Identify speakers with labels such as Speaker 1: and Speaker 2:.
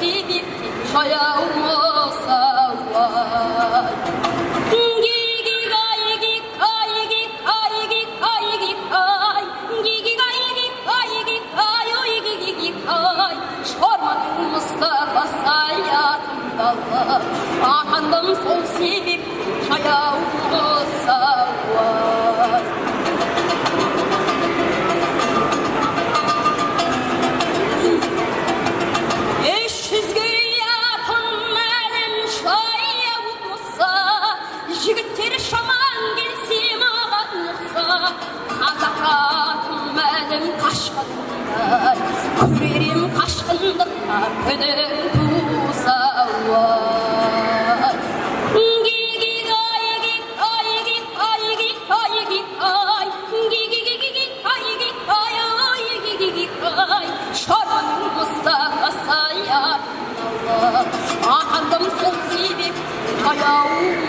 Speaker 1: sebepten şayağımasa var. Şormanın Mustafa sayatımdalar, atandım sol sebepten şayağımasa var. Jigitleri şaman gelsin ağlanırsa, Kazakatım benim kaşkınlar, Kürerim kaşkındır, Ödüm tuğsa var. Şormanın Mustafa sayar, atandım sol sebep ayağım